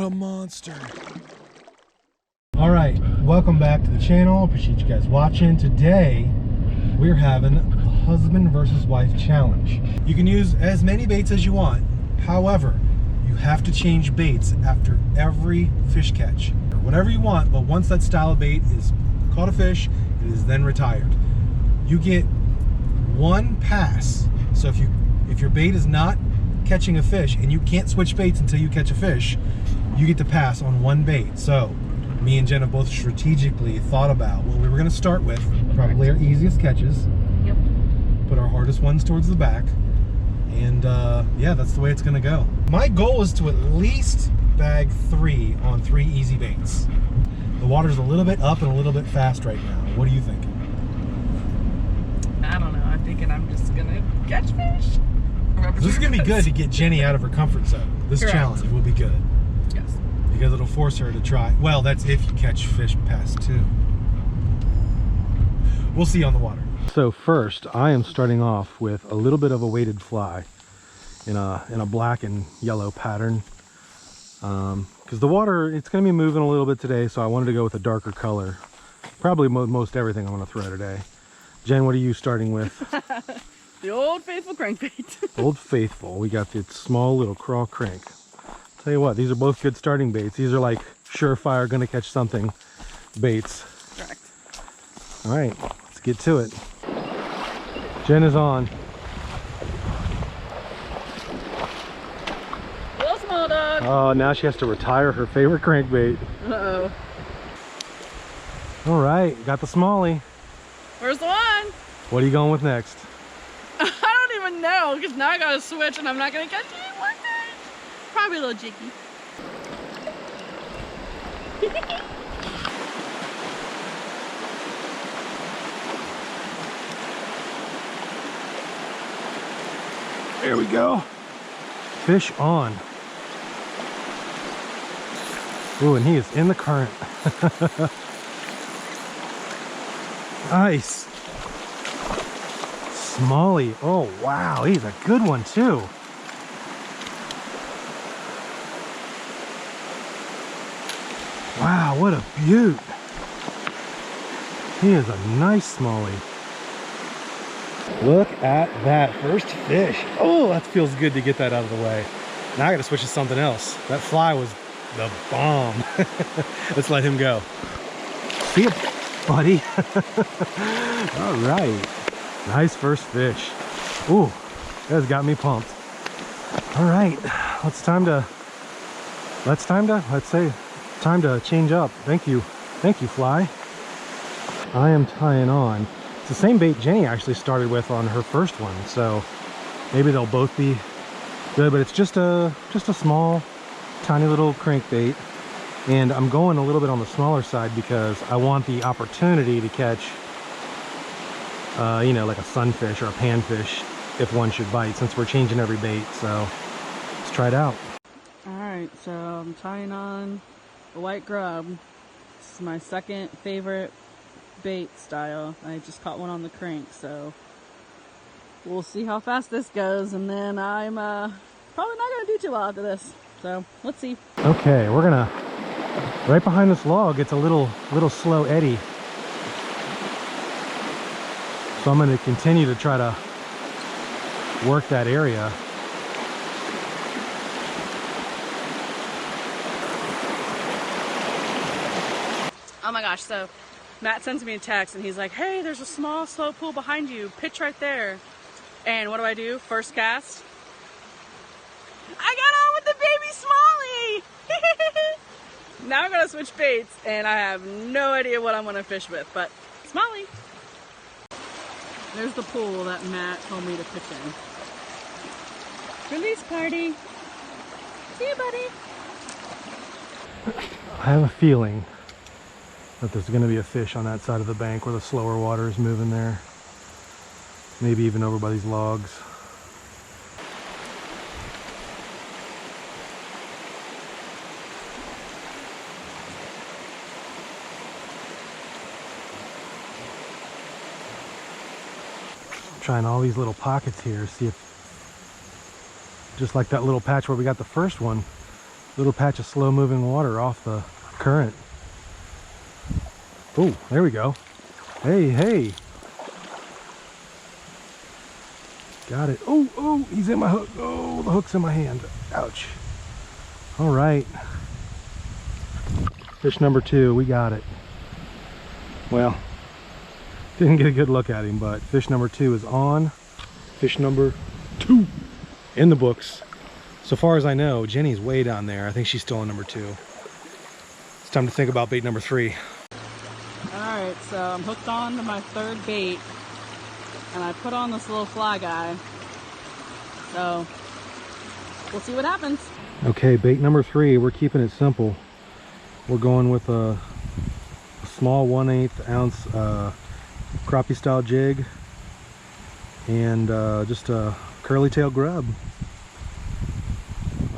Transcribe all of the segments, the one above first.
a monster. All right, welcome back to the channel. Appreciate you guys watching. Today, we're having a husband versus wife challenge. You can use as many baits as you want. However, you have to change baits after every fish catch. Whatever you want, but once that style of bait is caught a fish, it is then retired. You get one pass. So if your bait is not catching a fish and you can't switch baits until you catch a fish, you get to pass on one bait. So me and Jen have both strategically thought about what we were going to start with, probably our easiest catches. Yep. Put our hardest ones towards the back, and yeah, that's the way it's going to go. My goal is to at least bag 3 on 3 easy baits. The water's a little bit up and a little bit fast right now. What are you thinking? I don't know. I'm thinking I'm just gonna catch fish. This is going to be good to get Jenny out of her comfort zone. This Correct. challenge will be good. Yes. Because it'll force her to try. Well, that's if you catch fish past 2. We'll see on the water. So first, I am starting off with a little bit of a weighted fly in a black and yellow pattern. Because the water, it's going to be moving a little bit today, so I wanted to go with a darker color. Probably most everything I'm going to throw today. Jen, what are you starting with? The old faithful crankbait. Old Faithful. We got the small little crawl crank. Tell you what, these are both good starting baits. These are like surefire, gonna catch something baits. Correct. All right, let's get to it. Jen is on. Little small dog. Oh, now she has to retire her favorite crankbait. Uh-oh. All right, got the smallie. Where's the one? What are you going with next? I don't even know, because now I gotta switch and I'm not gonna catch any more fish. Probably a little jiggy. There we go. Fish on. Ooh, and he is in the current. Nice. Smallie. Oh, wow. He's a good one, too. Wow, what a beaut. He is a nice smallie. Look at that first fish. Oh, that feels good to get that out of the way. Now I gotta switch to something else. That fly was the bomb. Let's let him go. See ya, buddy. All right. Nice first fish. Ooh, that's got me pumped. All right, it's time to change up. Thank you, fly. I am tying on. It's the same bait Jenny actually started with on her first one, so maybe they'll both be good. But it's just a small, tiny little crankbait, and I'm going a little bit on the smaller side because I want the opportunity to catch, you know, like a sunfish or a panfish if one should bite, since we're changing every bait. So let's try it out. All right, so I'm tying on a white grub. This is my second favorite bait style. I just caught one on the crank, so we'll see how fast this goes, and then I'm probably not gonna do too well after this, so let's see. Okay, we're gonna, right behind this log, it's a little slow eddy, So I'm going to continue to try to work that area. Oh my gosh, so Matt sends me a text and he's like, hey, there's a small slow pool behind you, pitch right there. And what do? First cast, I got on with the baby smallie. Now I'm gonna switch baits and I have no idea what I'm gonna fish with, but smallie. There's the pool that Matt told me to pitch in. Release party. See you, buddy. I have a feeling that there's going to be a fish on that side of the bank where the slower water is moving there. Maybe even over by these logs. I'm trying all these little pockets here, see if, just like that little patch where we got the first one, Little patch of slow moving water off the current. Oh, there we go. Hey, hey. Got it. Oh, oh, he's in my hook. Oh, the hook's in my hand. Ouch. All right. Fish number 2, we got it. Well, didn't get a good look at him, but fish number 2 is on. Fish number 2 in the books. So far as I know, Jenny's way down there. I think she's still on number 2. It's time to think about bait number 3. Alright, so I'm hooked on to my 3rd bait, and I put on this little fly guy. So, we'll see what happens. Okay, bait number 3, we're keeping it simple. We're going with a small 1/8 ounce crappie style jig and just a curly tail grub.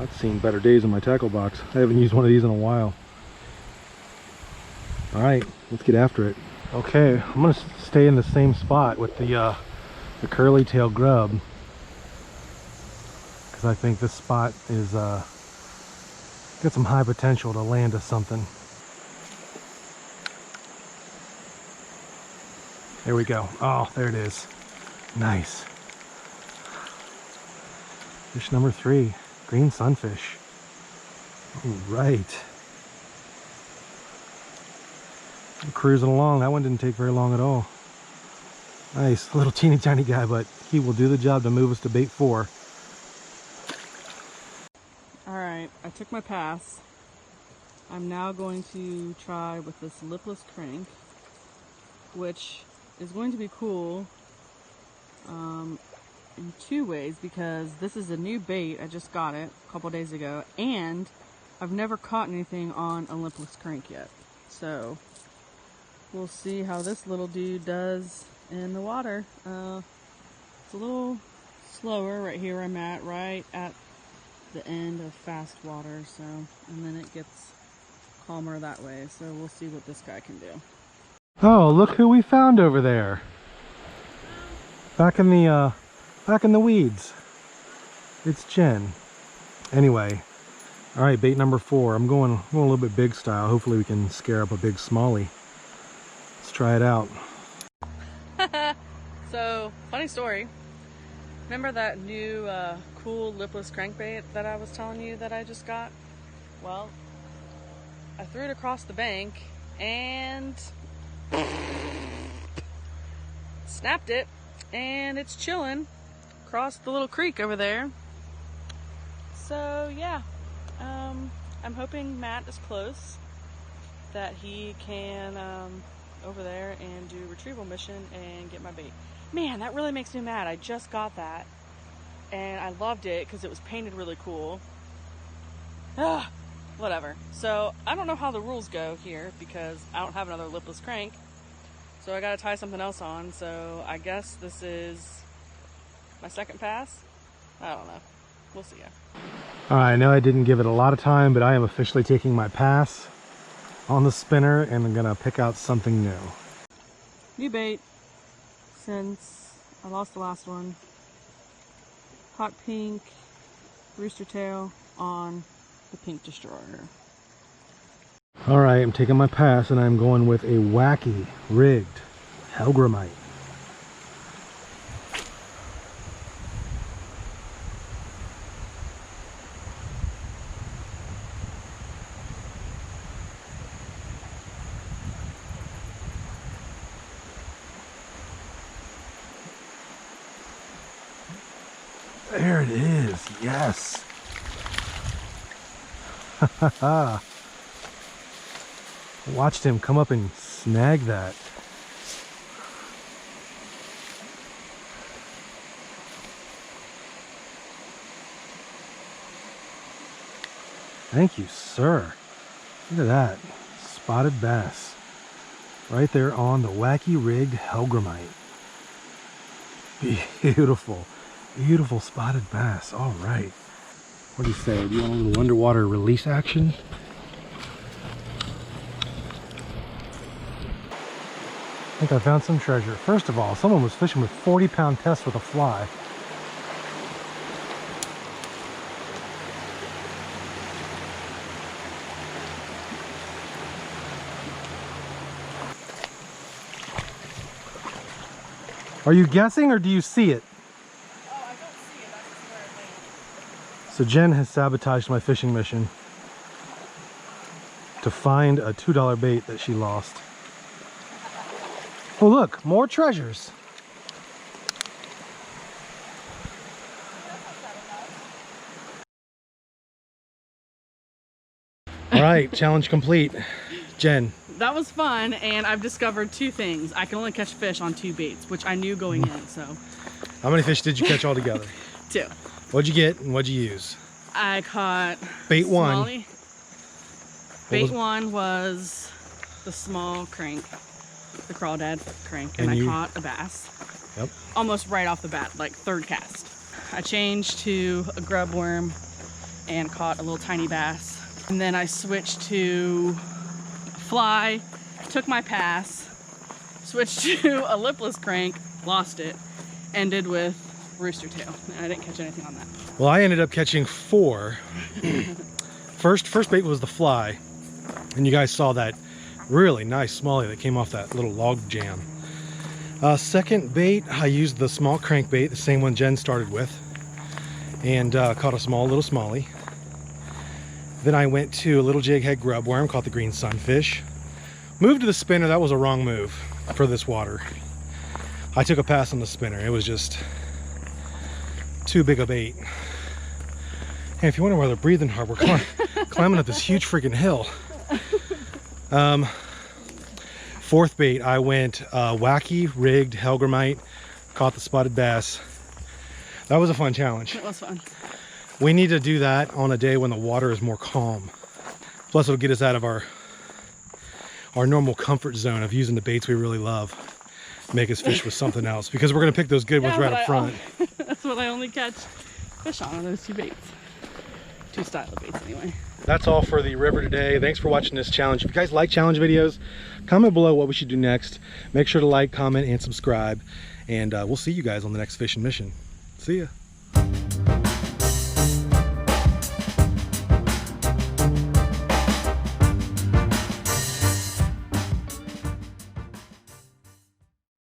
I've seen better days in my tackle box. I haven't used one of these in a while. All right, let's get after it. Okay, I'm gonna stay in the same spot with the curly tail grub because I think this spot is got some high potential to land us something. There we go. Oh, there it is. Nice. Fish number 3, green sunfish. All right. I'm cruising along. That one didn't take very long at all. Nice, little teeny tiny guy, but he will do the job to move us to bait 4. Alright, I took my pass. I'm now going to try with this lipless crank, which is going to be cool in 2 ways, because this is a new bait. I just got it a couple days ago, and I've never caught anything on a lipless crank yet. So we'll see how this little dude does in the water. It's a little slower right here where I'm at, right at the end of fast water, so, and then it gets calmer that way. So we'll see what this guy can do. Oh, look who we found over there. Back in the weeds. It's Jen. Anyway, all right, bait number 4. I'm going a little bit big style. Hopefully we can scare up a big smallie. Let's try it out. So, funny story. Remember that new cool lipless crankbait that I was telling you that I just got? Well, I threw it across the bank and snapped it, and it's chilling across the little creek over there. So yeah, I'm hoping Matt is close, that he can over there and do retrieval mission and get my bait. Man, that really makes me mad. I just got that and I loved it because it was painted really cool. Whatever. So I don't know how the rules go here because I don't have another lipless crank, so I gotta tie something else on. So I guess this is my 2nd pass. I don't know, we'll see ya. All right, I know I didn't give it a lot of time, but I am officially taking my pass on the spinner and I'm gonna pick out something new. New bait since I lost the last one. Hot pink rooster tail on the pink destroyer. All right, I'm taking my pass and I'm going with a wacky rigged Hellgramite. There it is, yes. Watched him come up and snag that. Thank you, sir. Look at that. Spotted bass. Right there on the wacky rigged Hellgramite. Beautiful. Beautiful spotted bass. All right. What do you say? Do you want a little underwater release action? I think I found some treasure. First of all, someone was fishing with 40-pound test with a fly. Are you guessing or do you see it? Oh, I don't see it. That's just where it went. So Jen has sabotaged my fishing mission to find a $2 bait that she lost. Oh look, more treasures. All right, challenge complete. Jen. That was fun, and I've discovered 2 things. I can only catch fish on 2 baits, which I knew going in, so. How many fish did you catch altogether? 2. What'd you get and what'd you use? I caught Bait smallie. 1. Bait 1 was the small crank, the crawdad crank, and I caught a bass. Yep. Almost right off the bat, like 3rd cast. I changed to a grub worm and caught a little tiny bass. And then I switched to fly, took my pass, switched to a lipless crank, lost it, ended with rooster tail. I didn't catch anything on that. Well, I ended up catching 4. First bait was the fly, and you guys saw that really nice smallie that came off that little log jam. Second bait, I used the small crankbait, the same one Jen started with, and caught a little smallie. Then I went to a little jighead grub worm, caught the green sunfish. Moved to the spinner. That was a wrong move for this water. I took a pass on the spinner. It was just too big a bait. And if you wonder why they're breathing hard, we're climbing up this huge freaking hill. 4th bait, I went wacky rigged Helgramite, caught the spotted bass. That was a fun challenge. It was fun. We need to do that on a day when the water is more calm. Plus it'll get us out of our normal comfort zone of using the baits we really love. Make us fish with something else, because we're gonna pick those good ones right up front. That's what I only catch fish on, those 2 baits. 2 style of baits anyway. That's all for the river today. Thanks for watching this challenge. If you guys like challenge videos, comment below what we should do next. Make sure to like, comment, and subscribe. And we'll see you guys on the next fishing mission. See ya.